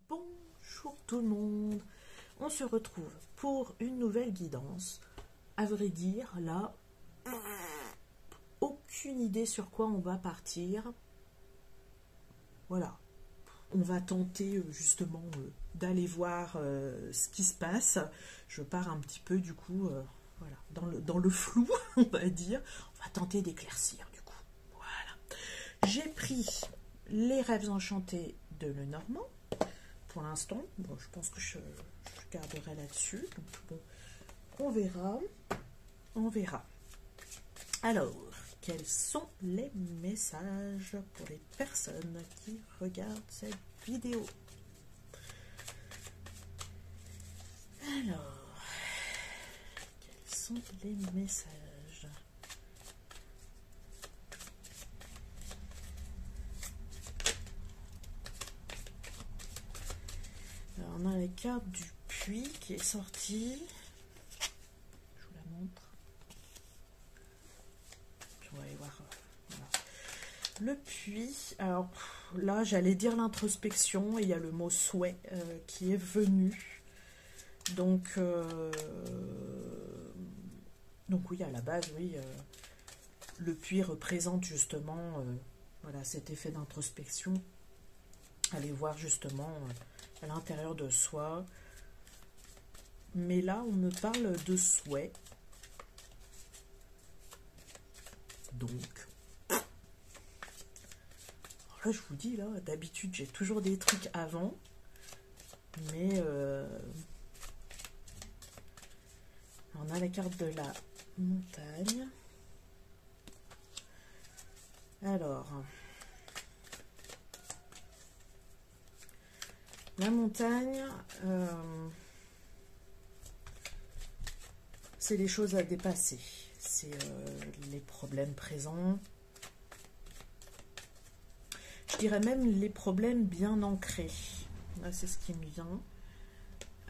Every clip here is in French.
Bonjour tout le monde, on se retrouve pour une nouvelle guidance. À vrai dire, là, aucune idée sur quoi on va partir. Voilà, on va tenter justement d'aller voir ce qui se passe. Je pars un petit peu du coup, voilà, dans le flou, on va dire. On va tenter d'éclaircir du coup. Voilà. J'ai pris les rêves enchantés de Lenormand. Pour l'instant, bon, je pense que je garderai là-dessus. Donc bon, on verra. On verra. Alors, quels sont les messages pour les personnes qui regardent cette vidéo? Alors, quels sont les messages? Alors, on a la carte du puits qui est sortie. Je vous la montre. Puis on va aller voir. Voilà. Le puits. Alors là, j'allais dire l'introspection et il y a le mot souhait qui est venu. Donc oui, à la base, oui, le puits représente justement voilà, cet effet d'introspection. Aller voir justement à l'intérieur de soi. Mais là, on me parle de souhait. Donc, alors là, je vous dis, là, d'habitude, j'ai toujours des trucs avant. Mais on a la carte de la montagne. Alors, la montagne, c'est les choses à dépasser. C'est les problèmes présents. Je dirais même les problèmes bien ancrés. Là, c'est ce qui me vient.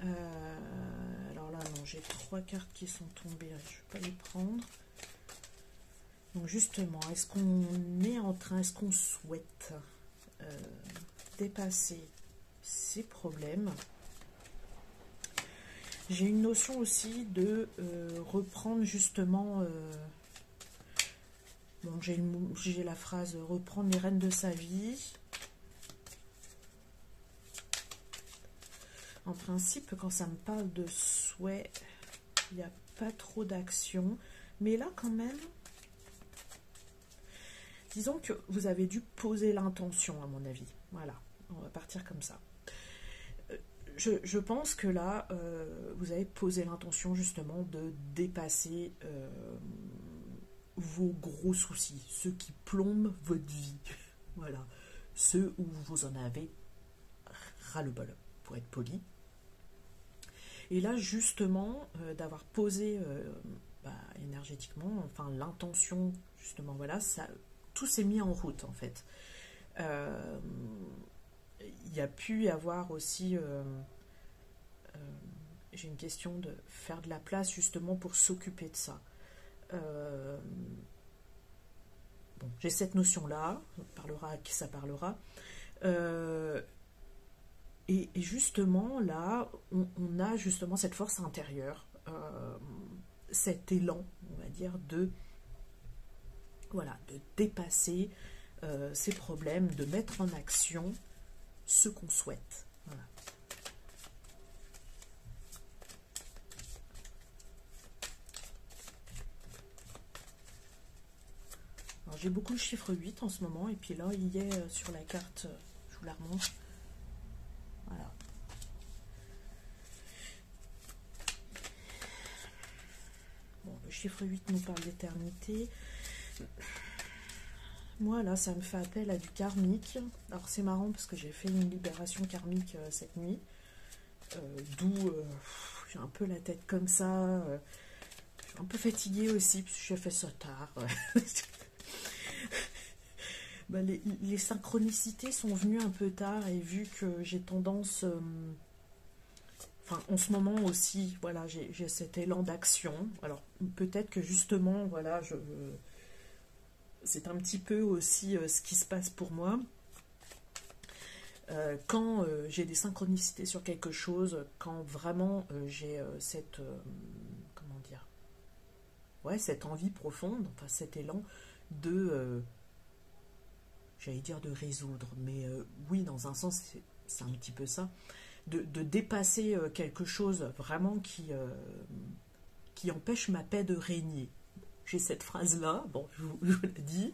Alors là, non, j'ai 3 cartes qui sont tombées. Je ne vais pas les prendre. Donc justement, est-ce qu'on est en train, est-ce qu'on souhaite dépasser ces problèmes? J'ai une notion aussi de reprendre justement... bon, j'ai la phrase « reprendre les rênes de sa vie ». En principe, quand ça me parle de souhait, il n'y a pas trop d'action. Mais là, quand même, disons que vous avez dû poser l'intention, à mon avis. Voilà, on va partir comme ça. Je pense que là, vous avez posé l'intention justement de dépasser vos gros soucis, ceux qui plombent votre vie. Voilà, ceux où vous en avez ras-le-bol, pour être poli. Et là, justement, d'avoir posé énergétiquement, enfin l'intention, justement, voilà, ça, tout s'est mis en route, en fait. Il y a pu y avoir aussi, j'ai une question de faire de la place, justement, pour s'occuper de ça. Bon, j'ai cette notion-là, parlera à qui ça parlera. Et justement, là, on a justement cette force intérieure, cet élan, on va dire, de dépasser ces problèmes, de mettre en action ce qu'on souhaite. Voilà. Alors, j'ai beaucoup le chiffre 8 en ce moment, et puis là, il y est sur la carte, je vous la remontre. Voilà. Bon, le chiffre 8 nous parle d'éternité. Moi, là, ça me fait appel à du karmique. Alors, c'est marrant parce que j'ai fait une libération karmique cette nuit. D'où j'ai un peu la tête comme ça. Je suis un peu fatiguée aussi parce que j'ai fait ça tard. Ben, les synchronicités sont venues un peu tard et vu que j'ai tendance... enfin, en ce moment aussi, voilà, j'ai cet élan d'action. Alors, peut-être que justement, voilà, c'est un petit peu aussi ce qui se passe pour moi. Quand j'ai des synchronicités sur quelque chose, quand vraiment j'ai comment dire, ouais, cette envie profonde, enfin cet élan de, j'allais dire de résoudre, mais oui, dans un sens, c'est un petit peu ça, de dépasser quelque chose vraiment qui empêche ma paix de régner. J'ai cette phrase-là, bon, je vous l'ai dit,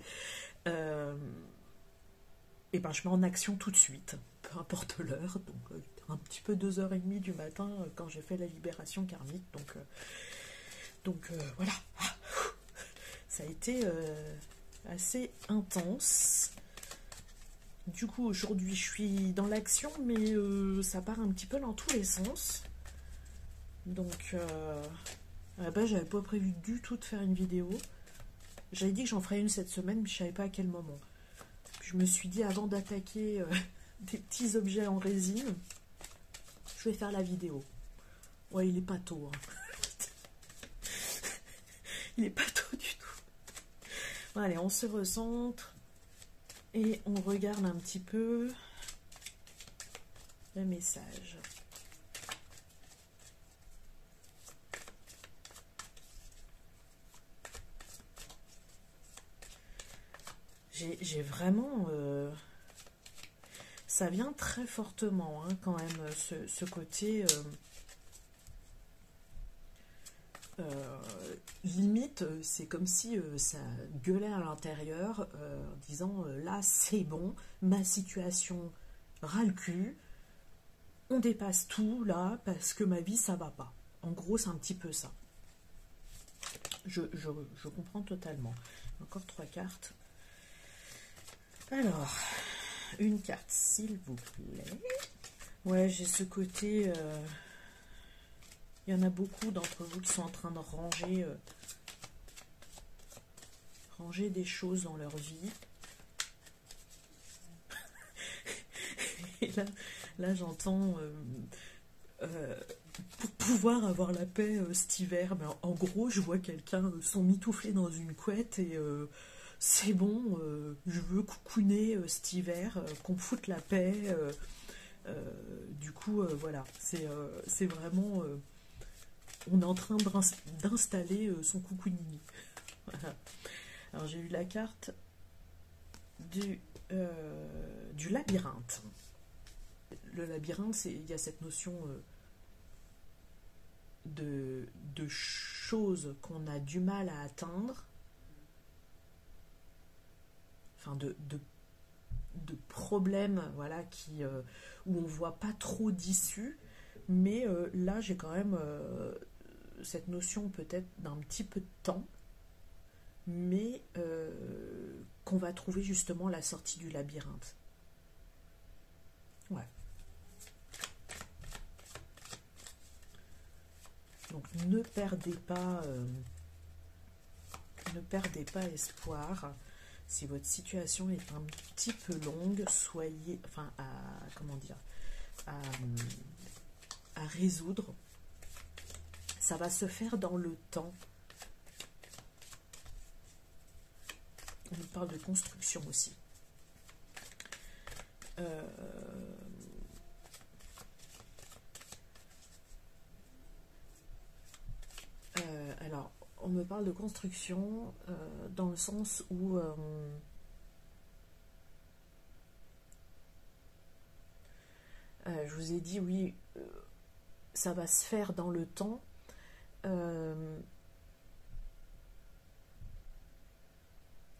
et ben je mets en action tout de suite, peu importe l'heure, donc un petit peu 2h30 du matin quand j'ai fait la libération karmique, donc voilà, ça a été assez intense. Du coup aujourd'hui je suis dans l'action, mais ça part un petit peu dans tous les sens, donc à la base j'avais pas prévu du tout de faire une vidéo. J'avais dit que j'en ferais une cette semaine, mais je savais pas à quel moment. Je me suis dit, avant d'attaquer des petits objets en résine, je vais faire la vidéo. Ouais, il est pas tôt. Hein. Il est pas tôt du tout. Bon, allez, on se recentre et on regarde un petit peu le message. J'ai vraiment... ça vient très fortement, hein, quand même, ce côté... limite, c'est comme si ça gueulait à l'intérieur, en disant là c'est bon, ma situation ras le cul, on dépasse tout là parce que ma vie ça va pas. En gros, c'est un petit peu ça. Je comprends totalement. Encore 3 cartes. Alors, une carte, s'il vous plaît. Ouais, j'ai ce côté. Il y en a beaucoup d'entre vous qui sont en train de ranger des choses dans leur vie. Et là j'entends pour pouvoir avoir la paix cet hiver. Ben, en gros, je vois quelqu'un s'emmitoufler dans une couette et c'est bon, je veux coucouner cet hiver, qu'on me foute la paix. Du coup, voilà, c'est vraiment... on est en train d'installer son coucounini. Voilà. Alors j'ai eu la carte du labyrinthe. Le labyrinthe, il y a cette notion de choses qu'on a du mal à atteindre, enfin de problèmes, voilà, où on voit pas trop d'issue, mais là j'ai quand même cette notion peut-être d'un petit peu de temps, mais qu'on va trouver justement la sortie du labyrinthe. Ouais. Donc ne perdez pas espoir. Si votre situation est un petit peu longue, soyez, enfin, comment dire, à résoudre. Ça va se faire dans le temps. On nous parle de construction aussi. Alors, on me parle de construction dans le sens où je vous ai dit, oui, ça va se faire dans le temps.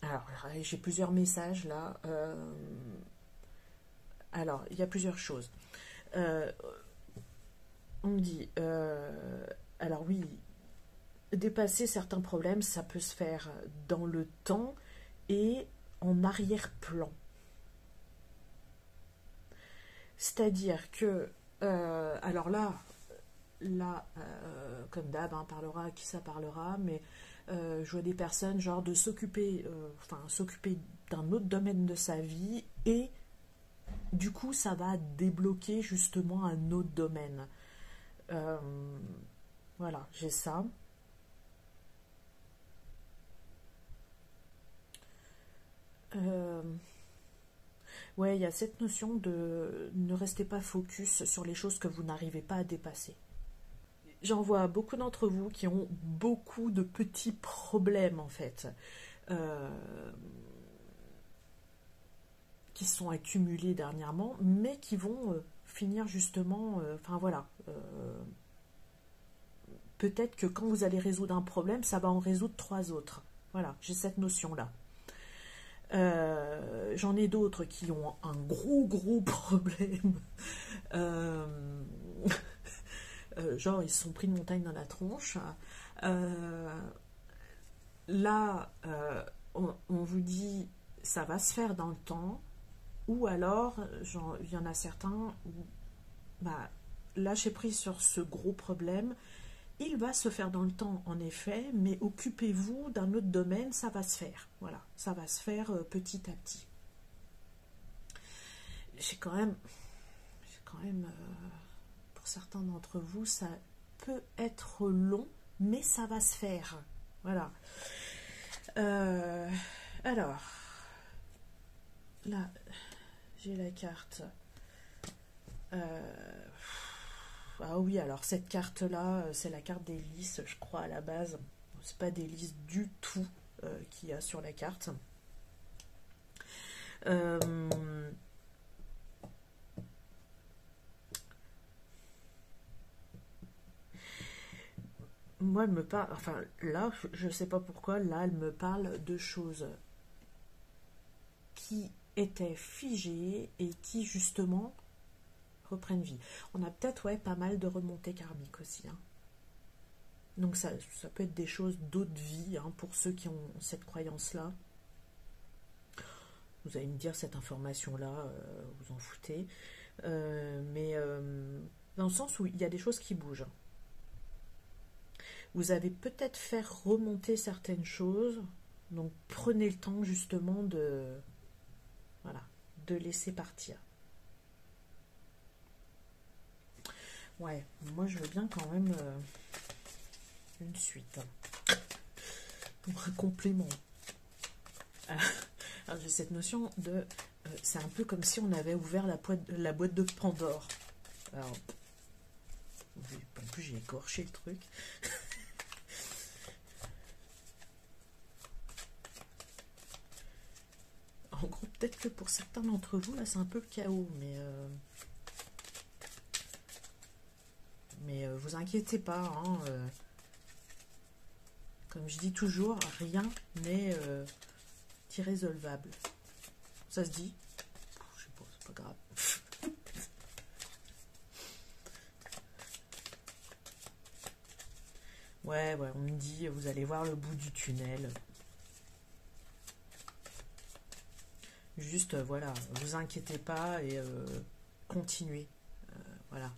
Alors, j'ai plusieurs messages là. Alors, il y a plusieurs choses. On me dit, alors oui, dépasser certains problèmes, ça peut se faire dans le temps et en arrière-plan. C'est-à-dire que, alors là, comme d'hab, hein, parlera à qui ça parlera, mais je vois des personnes genre de s'occuper d'un autre domaine de sa vie, et du coup ça va débloquer justement un autre domaine. Voilà, j'ai ça. Ouais, il y a cette notion de ne restez pas focus sur les choses que vous n'arrivez pas à dépasser. J'en vois beaucoup d'entre vous qui ont beaucoup de petits problèmes en fait, euh, qui se sont accumulés dernièrement, mais qui vont finir justement, enfin voilà, peut-être que quand vous allez résoudre un problème, ça va en résoudre 3 autres. Voilà, j'ai cette notion-là. J'en ai d'autres qui ont un gros problème. Euh, genre, ils se sont pris une montagne dans la tronche. Euh, Là, on vous dit, ça va se faire dans le temps. Ou alors, il y en a certains où, bah, lâchez prise sur ce gros problème. Il va se faire dans le temps, en effet, mais occupez-vous d'un autre domaine, ça va se faire. Voilà, ça va se faire petit à petit. J'ai quand même, pour certains d'entre vous, ça peut être long, mais ça va se faire. Voilà. Alors, là, j'ai la carte. Ah oui, alors cette carte-là, c'est la carte des lys, je crois, à la base. C'est pas des lys du tout qu'il y a sur la carte. Moi, elle me parle, enfin là, je sais pas pourquoi, là, elle me parle de choses qui étaient figées et qui justement reprennent vie. On a peut-être, ouais, pas mal de remontées karmiques aussi. Hein. Donc ça peut être des choses d'autres vies, hein, pour ceux qui ont cette croyance-là. Vous allez me dire cette information-là, vous en foutez. Mais dans le sens où il y a des choses qui bougent. Vous avez peut-être fait remonter certaines choses, donc prenez le temps justement de, voilà, de laisser partir. Ouais, moi je veux bien quand même une suite. Un complément. Alors j'ai cette notion de... c'est un peu comme si on avait ouvert la boîte de Pandore. Alors, en plus j'ai écorché le truc. En gros, peut-être que pour certains d'entre vous, là c'est un peu le chaos, mais vous inquiétez pas, hein, comme je dis toujours, rien n'est irrésolvable. Ça se dit? Je sais pas, c'est pas grave. Ouais, on me dit, vous allez voir le bout du tunnel. Juste, voilà, vous inquiétez pas et continuez. Voilà.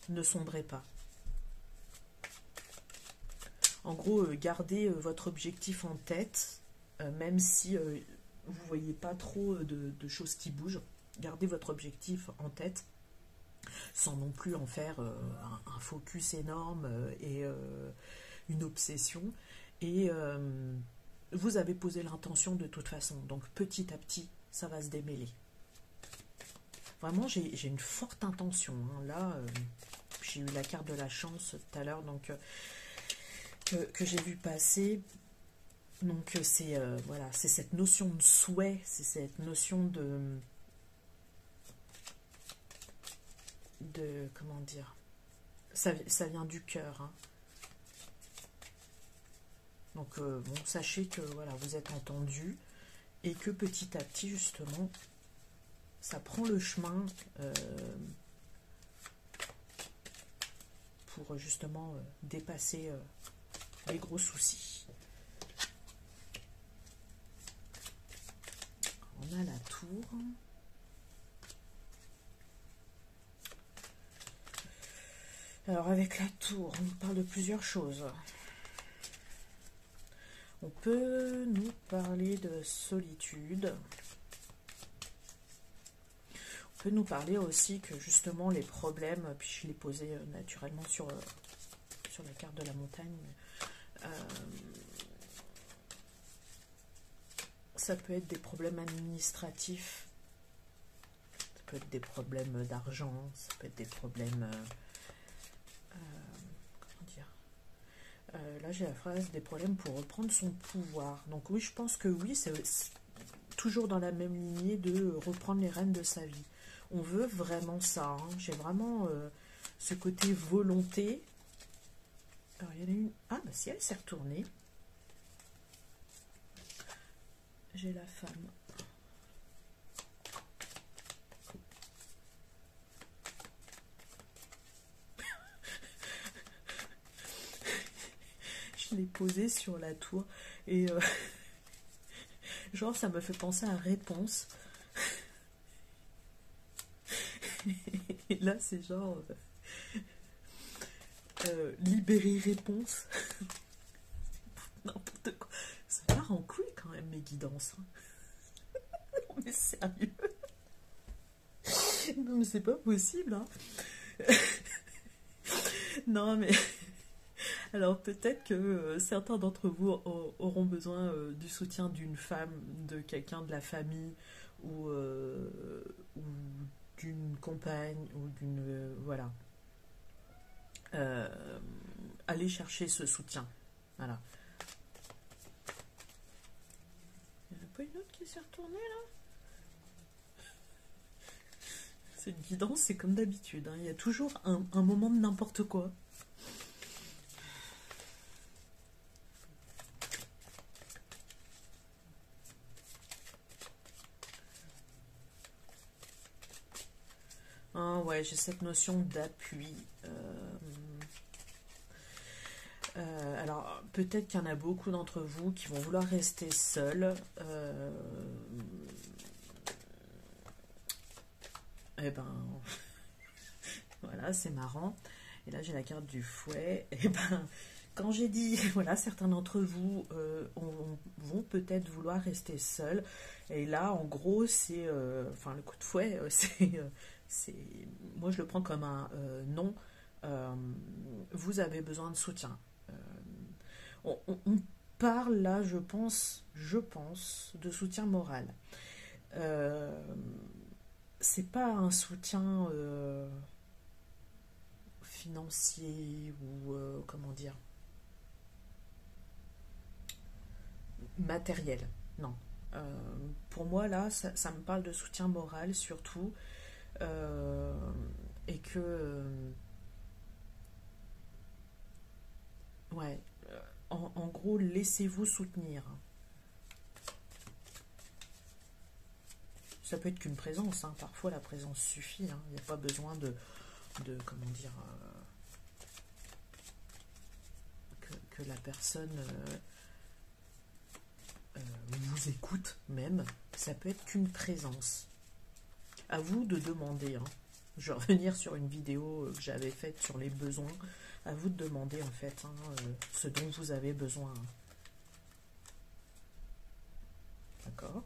Ne sombrez pas. En gros, gardez votre objectif en tête, même si vous ne voyez pas trop de choses qui bougent. Gardez votre objectif en tête, sans non plus en faire un focus énorme et une obsession. Et vous avez posé l'intention de toute façon, donc petit à petit, ça va se démêler. Vraiment, j'ai une forte intention. Hein. Là, j'ai eu la carte de la chance tout à l'heure, donc que j'ai vu passer. Donc c'est voilà, c'est cette notion de souhait, c'est cette notion de comment dire, ça vient du cœur. Hein. Donc bon, sachez que voilà, vous êtes entendu et que petit à petit justement, ça prend le chemin pour justement dépasser les gros soucis. On a la tour. Alors avec la tour, on nous parle de plusieurs choses. On peut nous parler de solitude. On peut nous parler aussi que justement les problèmes, puis je l'ai posé naturellement sur la carte de la montagne, ça peut être des problèmes administratifs, ça peut être des problèmes d'argent, ça peut être des problèmes... comment dire, là j'ai la phrase des problèmes pour reprendre son pouvoir. Donc oui, je pense que oui, c'est toujours dans la même lignée de reprendre les rênes de sa vie. On veut vraiment ça, hein. J'ai vraiment ce côté volonté. Alors il y en a une... Ah bah si, elle s'est retournée. J'ai la femme. Je l'ai posée sur la tour et genre ça me fait penser à Réponse. Et là c'est genre libérer Réponse. N'importe quoi. Ça part en couille quand même mes guidances. Non mais sérieux. Non mais c'est pas possible, hein. Non mais... Alors peut-être que certains d'entre vous auront besoin du soutien d'une femme, de quelqu'un de la famille ou d'une compagne ou d'une... voilà. Allez chercher ce soutien. Voilà. Il n'y en a pas une autre qui s'est retournée là? Cette guidance, c'est comme d'habitude, hein. Il y a toujours un moment de n'importe quoi. Ah ouais, j'ai cette notion d'appui. Alors, peut-être qu'il y en a beaucoup d'entre vous qui vont vouloir rester seuls. Eh ben, voilà, c'est marrant. Et là, j'ai la carte du fouet. Et ben, quand j'ai dit, voilà, certains d'entre vous vont peut-être vouloir rester seuls. Et là, en gros, c'est, enfin, le coup de fouet, moi, je le prends comme un non. Vous avez besoin de soutien. On parle là, je pense, de soutien moral. C'est pas un soutien financier ou comment dire, matériel. Non. Pour moi là, ça me parle de soutien moral surtout, et que ouais, en gros, laissez-vous soutenir. Ça peut être qu'une présence, hein. Parfois la présence suffit, hein. Il n'y a pas besoin de comment dire, que la personne vous écoute même. Ça peut être qu'une présence. À vous de demander, hein. Je vais revenir sur une vidéo que j'avais faite sur les besoins. À vous de demander en fait, hein, ce dont vous avez besoin. D'accord ?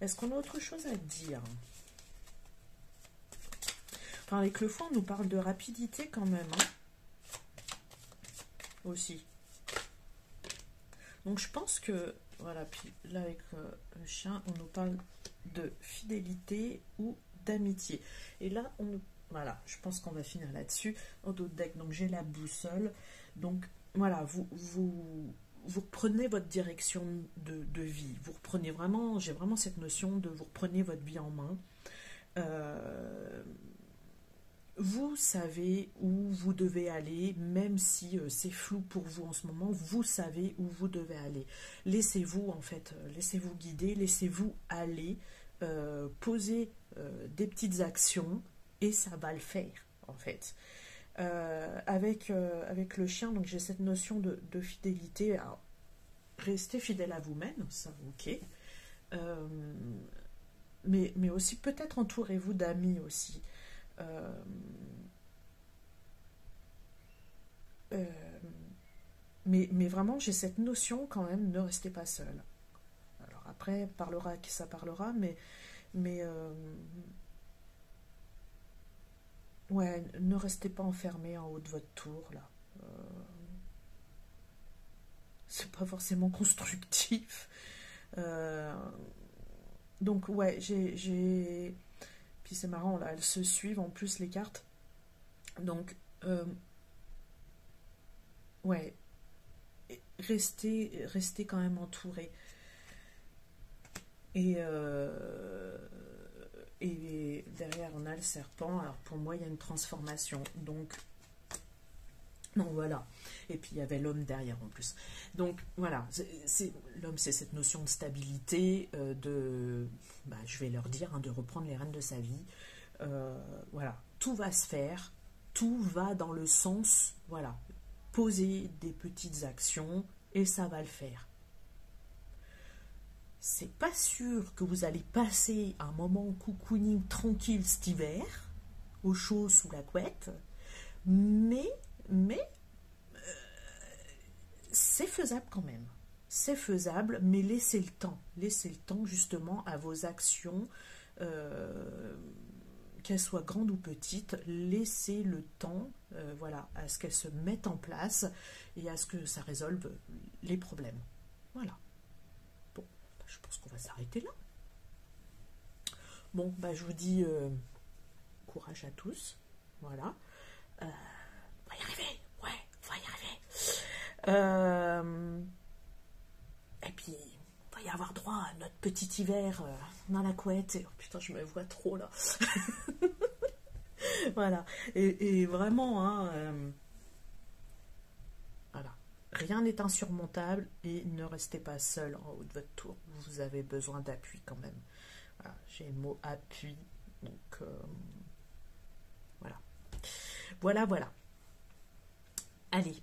Est-ce qu'on a autre chose à dire? Enfin, avec le fond, on nous parle de rapidité quand même, hein, aussi. Donc je pense que, voilà, puis là avec le chien, on nous parle de fidélité ou d'amitié. Et là, voilà, je pense qu'on va finir là-dessus. En dos de deck, donc j'ai la boussole. Donc voilà, vous reprenez votre direction de vie. Vous reprenez vraiment, j'ai vraiment cette notion de vous reprenez votre vie en main. Vous savez où vous devez aller, même si c'est flou pour vous en ce moment, vous savez où vous devez aller. Laissez-vous en fait, laissez-vous guider, laissez-vous aller, posez des petites actions et ça va le faire en fait. Avec le chien, donc j'ai cette notion de fidélité. Alors, restez fidèle à vous-même, ça ok. Mais aussi peut-être entourez-vous d'amis aussi. Mais vraiment j'ai cette notion quand même, ne restez pas seul. Alors après parlera qui ça parlera, mais ouais, ne restez pas enfermé en haut de votre tour là. C'est pas forcément constructif. Donc ouais, puis c'est marrant, là, elles se suivent en plus les cartes. Donc, ouais, restez quand même entouré. Et derrière, on a le serpent. Alors, pour moi, il y a une transformation. Donc voilà. Et puis, il y avait l'homme derrière en plus. Donc, voilà. L'homme, c'est cette notion de stabilité, je vais leur dire, de reprendre les rênes de sa vie. Voilà. Tout va se faire. Tout va dans le sens, voilà. Poser des petites actions et ça va le faire. C'est pas sûr que vous allez passer un moment cocooning tranquille cet hiver, au chaud sous la couette, mais c'est faisable quand même. C'est faisable, mais laissez le temps. Laissez le temps justement à vos actions, qu'elles soient grandes ou petites. Laissez le temps, voilà, à ce qu'elles se mettent en place et à ce que ça résolve les problèmes. Voilà. Bon, je pense qu'on va s'arrêter là. Bon, je vous dis courage à tous. Voilà. On va y arriver. Ouais, on va y arriver. Et puis, on va y avoir droit à notre petit hiver dans la couette. Oh putain, je me vois trop là. Voilà. Et vraiment, voilà. Rien n'est insurmontable et ne restez pas seul en haut de votre tour. Vous avez besoin d'appui quand même. Voilà. J'ai le mot appui. Donc, voilà. Voilà. Allez.